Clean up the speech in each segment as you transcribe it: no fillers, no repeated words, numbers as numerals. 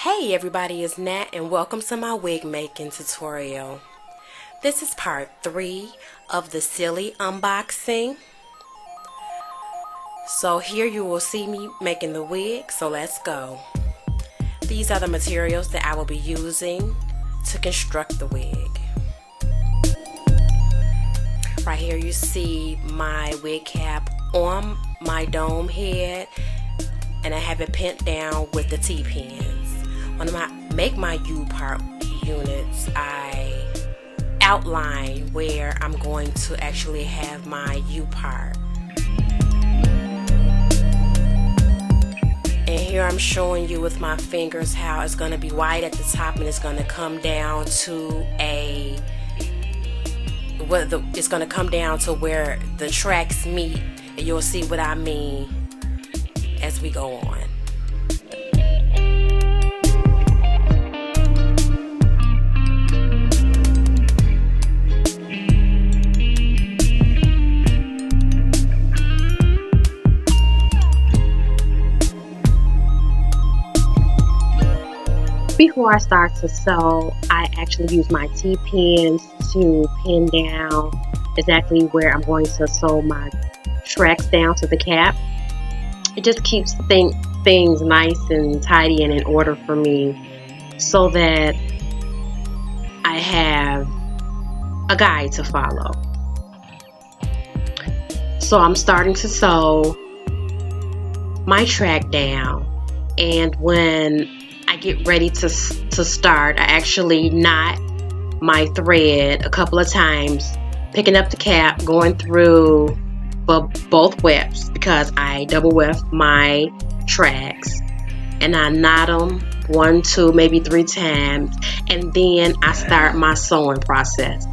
Hey everybody, it's Nat and welcome to my wig making tutorial. This is part 3 of the Celie unboxing. So here you will see me making the wig, so let's go. These are the materials that I will be using to construct the wig. Right here you see my wig cap on my dome head, and I have it pinned down with the T-pins. When I make my U-part units, I outline where I'm going to actually have my U-part. And here I'm showing you with my fingers how it's going to be wide at the top and it's going to come down to it's going to come down to where the tracks meet, and you'll see what I mean as we go on. Before I start to sew, I actually use my T-pins to pin down exactly where I'm going to sew my tracks down to the cap. It just keeps things nice and tidy and in order for me, so that I have a guide to follow. So I'm starting to sew my track down, and when I get ready to start, I actually knot my thread a couple of times, picking up the cap, going through both wefts because I double weft my tracks, and I knot them 1, 2, maybe 3 times, and then I start my sewing process.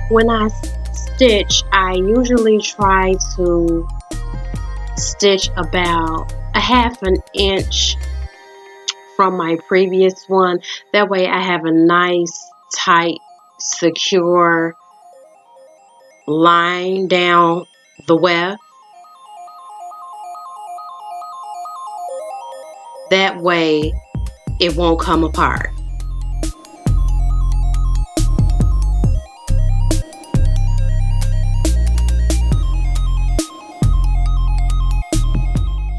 When I stitch, I usually try to stitch about a ½ an inch from my previous one. That way I have a nice, tight, secure line down the weft. That way it won't come apart.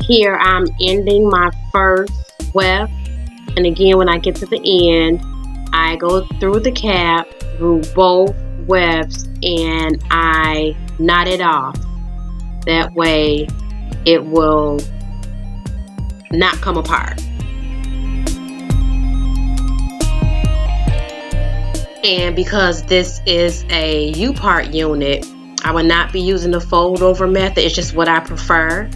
Here I'm ending my first weft, and again when I get to the end, I go through the cap, through both wefts, and I knot it off. That way it will not come apart. And because this is a U-part unit, I will not be using the fold over method. It's just what I prefer.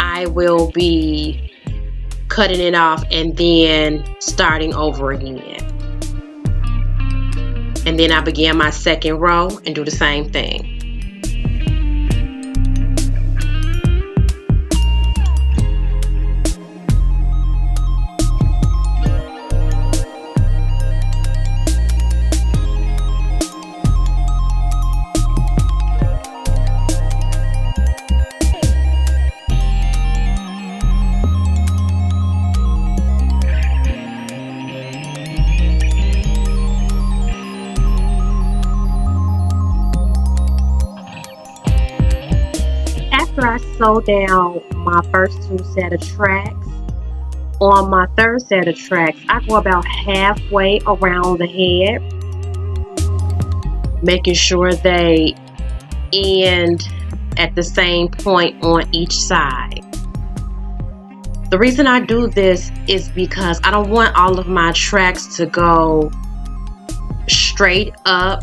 I will be cutting it off and then starting over again. And then I begin my second row and do the same thing. After I sew down my first 2 set of tracks. On my 3rd set of tracks, I go about halfway around the head, making sure they end at the same point on each side. The reason I do this is because I don't want all of my tracks to go straight up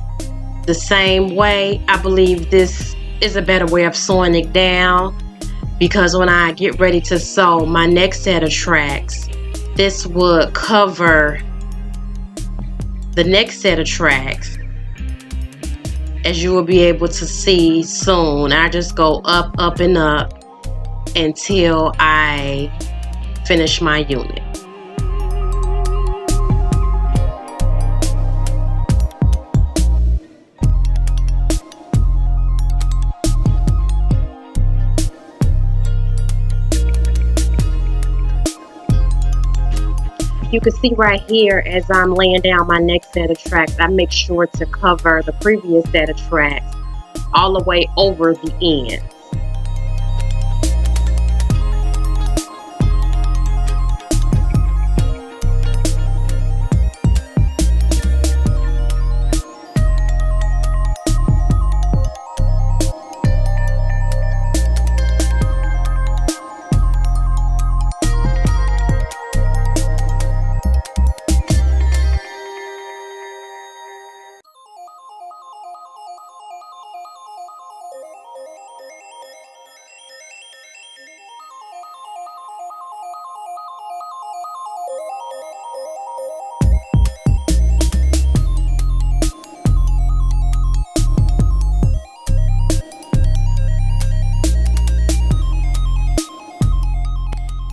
the same way. I believe this is a better way of sewing it down, because when I get ready to sew my next set of tracks, this would cover the next set of tracks, as you will be able to see soon. I just go up, up, and up until I finish my unit. You can see right here, as I'm laying down my next set of tracks, I make sure to cover the previous set of tracks all the way over the end.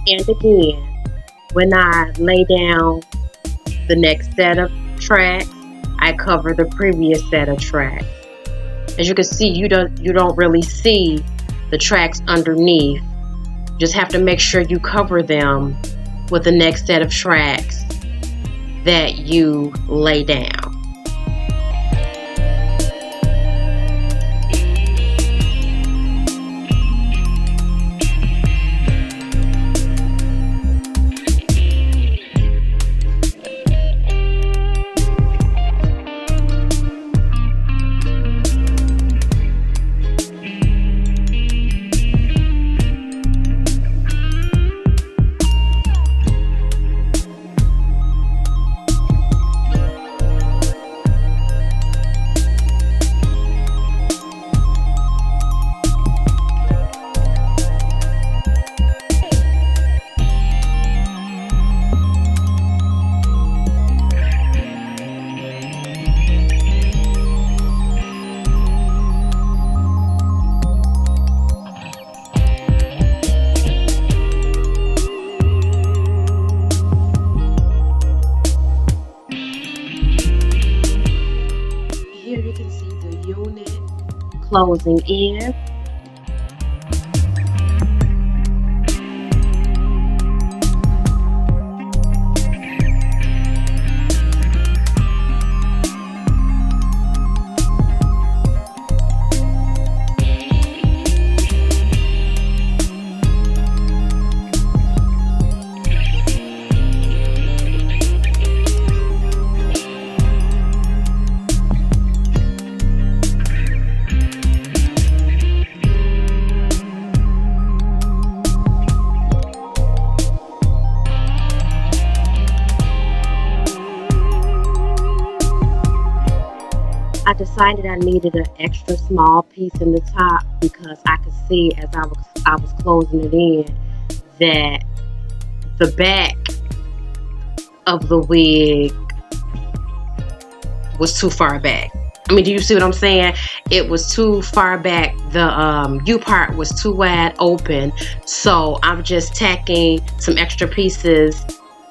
And again, when I lay down the next set of tracks, I cover the previous set of tracks. As you can see, you don't really see the tracks underneath. You just have to make sure you cover them with the next set of tracks that you lay down. Closing in. I decided I needed an extra small piece in the top because I could see as I was closing it in that the back of the wig was too far back. I mean, do you see what I'm saying? It was too far back. The U part was too wide open. So I'm just tacking some extra pieces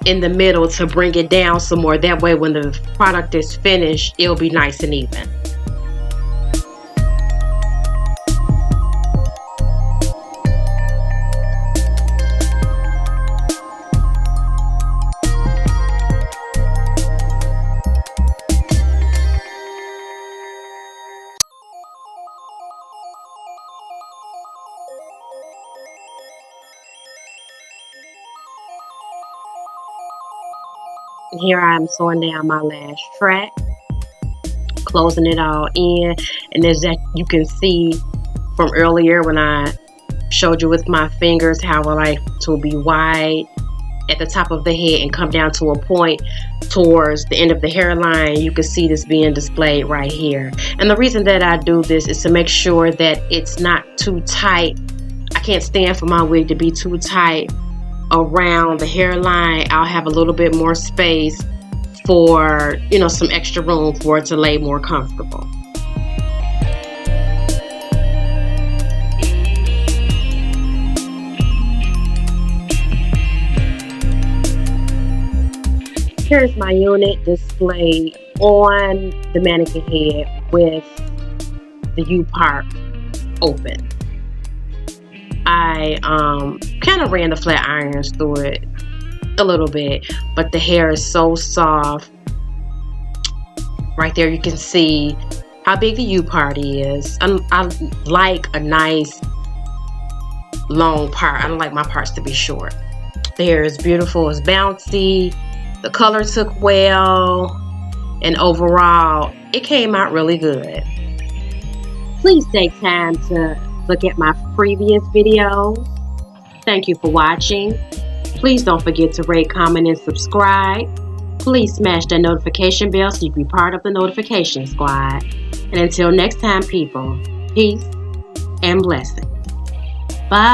in the middle to bring it down some more. That way when the product is finished, it'll be nice and even. Here I am sewing down my last track, closing it all in. And as that you can see from earlier when I showed you with my fingers how I like to be wide at the top of the head and come down to a point towards the end of the hairline. You can see this being displayed right here. And the reason that I do this is to make sure that it's not too tight. I can't stand for my wig to be too tight around the hairline. I'll have a little bit more space for, you know, some extra room for it to lay more comfortable. Here's my unit displayed on the mannequin head with the U part open. I kind of ran the flat irons through it a little bit, but the hair is so soft. Right there you can see how big the U part is. I like a nice long part. I don't like my parts to be short. The hair is beautiful, it's bouncy. The color took well, and overall, it came out really good. Please take time to look at my previous videos. Thank you for watching. Please don't forget to rate, comment, and subscribe. Please smash that notification bell so you can be part of the notification squad. And until next time, people, peace and blessings. Bye.